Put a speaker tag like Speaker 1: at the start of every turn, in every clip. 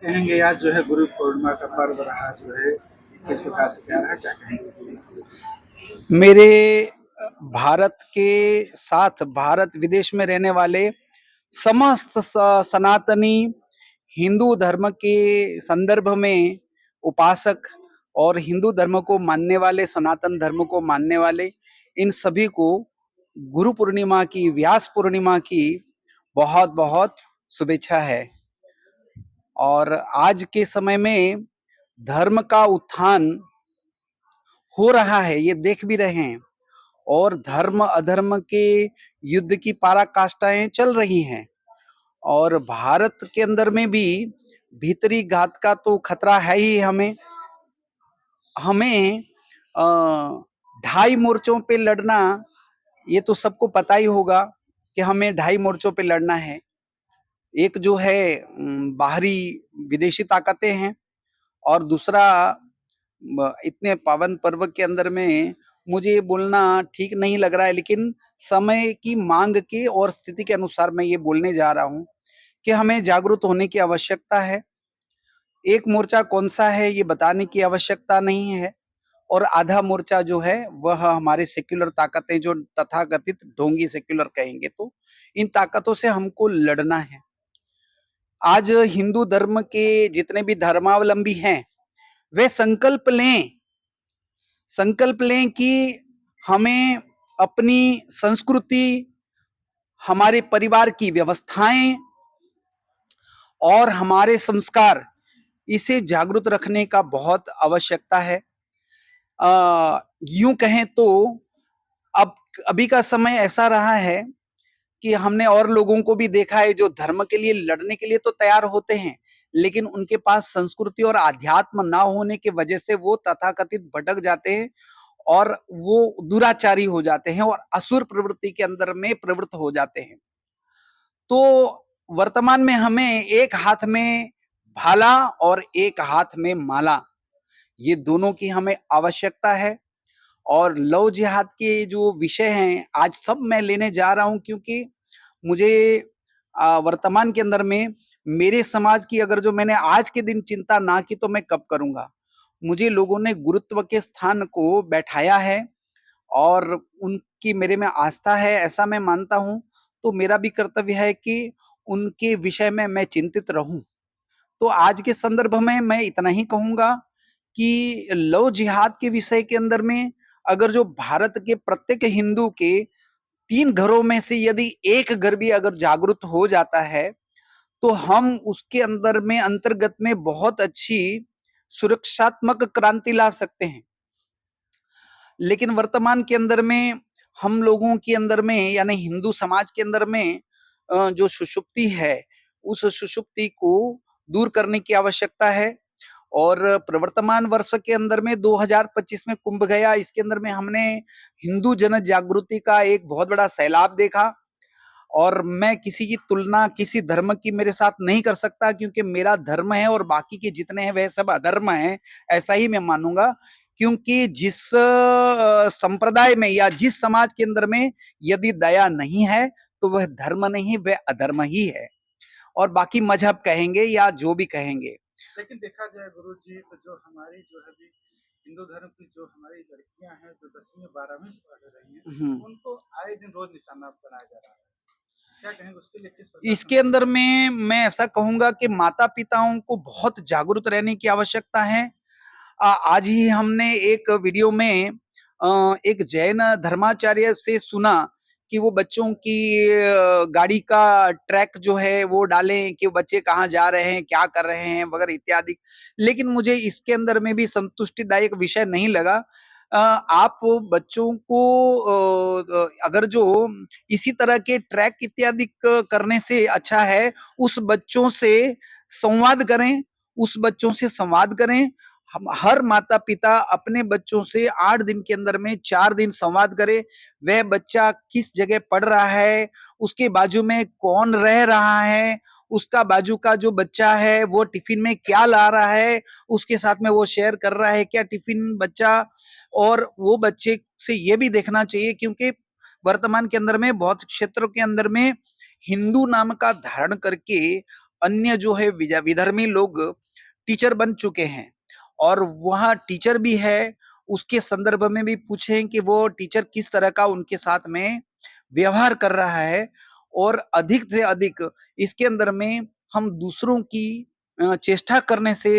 Speaker 1: कहेंगे आज जो है गुरु पूर्णिमा का पर्व रहा जो है किस प्रकार से क्या रहा क्या कहेंगे?
Speaker 2: मेरे भारत के साथ भारत विदेश में रहने वाले समस्त सनातनी हिंदू धर्म के संदर्भ में उपासक और हिंदू धर्म को मानने वाले, सनातन धर्म को मानने वाले, इन सभी को गुरु पूर्णिमा की, व्यास पूर्णिमा की बहुत बहुत शुभेच्छा है। और आज के समय में धर्म का उत्थान हो रहा है, ये देख भी रहे हैं। और धर्म अधर्म के युद्ध की पराकाष्ठाएं चल रही हैं। और भारत के अंदर में भी भीतरी घात का तो खतरा है ही। हमें हमें अ, ढाई मोर्चों पे लड़ना, ये तो सबको पता ही होगा कि हमें ढाई मोर्चों पे लड़ना है। एक जो है बाहरी विदेशी ताकतें हैं, और दूसरा इतने पावन पर्व के अंदर में मुझे ये बोलना ठीक नहीं लग रहा है, लेकिन समय की मांग के और स्थिति के अनुसार मैं ये बोलने जा रहा हूँ कि हमें जागरूक होने की आवश्यकता है। एक मोर्चा कौन सा है ये बताने की आवश्यकता नहीं है, और आधा मोर्चा जो है वह हमारे सेक्युलर ताकतें, जो तथाकथित ढोंगी सेक्युलर कहेंगे, तो इन ताकतों से हमको लड़ना है। आज हिंदू धर्म के जितने भी धर्मावलंबी हैं, वे संकल्प लें कि हमें अपनी संस्कृति, हमारे परिवार की व्यवस्थाएं और हमारे संस्कार, इसे जागरूक रखने का बहुत आवश्यकता है। यूं कहें तो अब अभी का समय ऐसा रहा है कि हमने और लोगों को भी देखा है जो धर्म के लिए लड़ने के लिए तो तैयार होते हैं, लेकिन उनके पास संस्कृति और आध्यात्म ना होने की वजह से वो तथाकथित भटक जाते हैं, और वो दुराचारी हो जाते हैं और असुर प्रवृत्ति के अंदर में प्रवृत्त हो जाते हैं। तो वर्तमान में हमें एक हाथ में भाला और एक हाथ में माला, ये दोनों की हमें आवश्यकता है। और लव जिहाद के जो विषय हैं आज सब मैं लेने जा रहा हूं, क्योंकि मुझे वर्तमान के अंदर में मेरे समाज की अगर जो मैंने आज के दिन चिंता ना की तो मैं कब करूंगा। मुझे लोगों ने गुरुत्व के स्थान को बैठाया है, और उनकी मेरे में आस्था है, ऐसा मैं मानता हूं। तो मेरा भी कर्तव्य है कि उनके विषय में मैं चिंतित रहूं। तो आज के संदर्भ में मैं इतना ही कहूंगा कि लव जिहाद के विषय के अंदर में अगर जो भारत के प्रत्येक हिंदू के 3 घरों में से यदि एक घर भी अगर जागरूक हो जाता है, तो हम उसके अंदर में अंतर्गत में बहुत अच्छी सुरक्षात्मक क्रांति ला सकते हैं। लेकिन वर्तमान के अंदर में हम लोगों के अंदर में, यानी हिंदू समाज के अंदर में जो सुषुप्ति है, उस सुषुप्ति को दूर करने की आवश्यकता है। और प्रवर्तमान वर्ष के अंदर में 2025 में कुंभ गया, इसके अंदर में हमने हिंदू जन जागृति का एक बहुत बड़ा सैलाब देखा। और मैं किसी की तुलना किसी धर्म की मेरे साथ नहीं कर सकता, क्योंकि मेरा धर्म है और बाकी के जितने हैं वह सब अधर्म है, ऐसा ही मैं मानूंगा। क्योंकि जिस संप्रदाय में या जिस समाज के अंदर में यदि दया नहीं है, तो वह धर्म नहीं, वह अधर्म ही है। और बाकी मजहब कहेंगे या जो भी कहेंगे।
Speaker 1: लेकिन देखा जाए गुरु जी तो जो हमारी जो है भी हिंदू धर्म की जो हमारी लड़कियां हैं जो 10वीं 12वीं पढ़ रही हैं उनको आए दिन रोज निशाना बनाया जा रहा है, क्या कहेंगे उसके लिए किस प्रकार
Speaker 2: इसके अंदर में मैं ऐसा कहूंगा कि माता पिताओं को बहुत जागरूक रहने की आवश्यकता है। आज ही हमने एक वीडियो में एक जैन धर्माचार्य से सुना कि वो बच्चों की गाड़ी का ट्रैक जो है वो डालें कि बच्चे कहाँ जा रहे हैं, क्या कर रहे हैं वगैरह इत्यादि। लेकिन मुझे इसके अंदर में भी संतुष्टिदायक विषय नहीं लगा। आप बच्चों को अगर जो इसी तरह के ट्रैक इत्यादि करने से अच्छा है उस बच्चों से संवाद करें, उस बच्चों से संवाद करें। हम हर माता पिता अपने बच्चों से 8 दिन के अंदर में 4 दिन संवाद करे। वह बच्चा किस जगह पढ़ रहा है, उसके बाजू में कौन रह रहा है, उसका बाजू का जो बच्चा है वो टिफिन में क्या ला रहा है, उसके साथ में वो शेयर कर रहा है क्या टिफिन बच्चा। और वो बच्चे से ये भी देखना चाहिए, क्योंकि वर्तमान के अंदर में बहुत क्षेत्रों के अंदर में हिंदू नाम का धारण करके अन्य जो है विधर्मी लोग टीचर बन चुके हैं, और वह टीचर भी है, उसके संदर्भ में भी पूछें कि वो टीचर किस तरह का उनके साथ में व्यवहार कर रहा है। और अधिक से अधिक इसके अंदर में हम दूसरों की चेष्टा करने से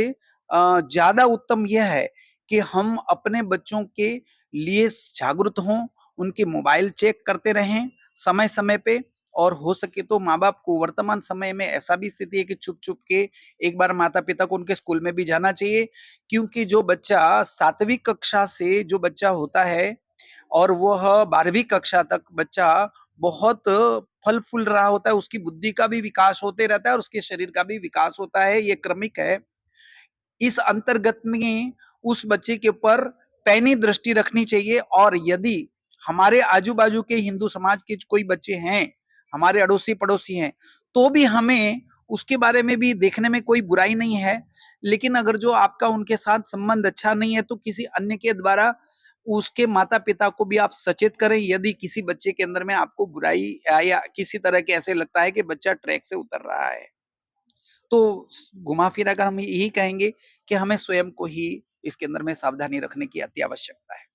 Speaker 2: ज्यादा उत्तम यह है कि हम अपने बच्चों के लिए जागरूक हों, उनके मोबाइल चेक करते रहें समय समय पे, और हो सके तो माँ बाप को वर्तमान समय में ऐसा भी स्थिति है कि छुप छुप के एक बार माता पिता को उनके स्कूल में भी जाना चाहिए, क्योंकि जो बच्चा 7वीं कक्षा से जो बच्चा होता है और वह 12वीं कक्षा तक बच्चा बहुत फल फूल रहा होता है, उसकी बुद्धि का भी विकास होते रहता है और उसके शरीर का भी विकास होता है, ये क्रमिक है। इस अंतर्गत में उस बच्चे के ऊपर पैनी दृष्टि रखनी चाहिए। और यदि हमारे आजू बाजू के हिंदू समाज के कोई बच्चे हैं, हमारे अड़ोसी पड़ोसी हैं, तो भी हमें उसके बारे में भी देखने में कोई बुराई नहीं है। लेकिन अगर जो आपका उनके साथ संबंध अच्छा नहीं है तो किसी अन्य के द्वारा उसके माता पिता को भी आप सचेत करें, यदि किसी बच्चे के अंदर में आपको बुराई या किसी तरह के ऐसे लगता है कि बच्चा ट्रैक से उतर रहा है। तो घुमा फिरा कर हम यही कहेंगे कि हमें स्वयं को ही इसके अंदर में सावधानी रखने की अति आवश्यकता है।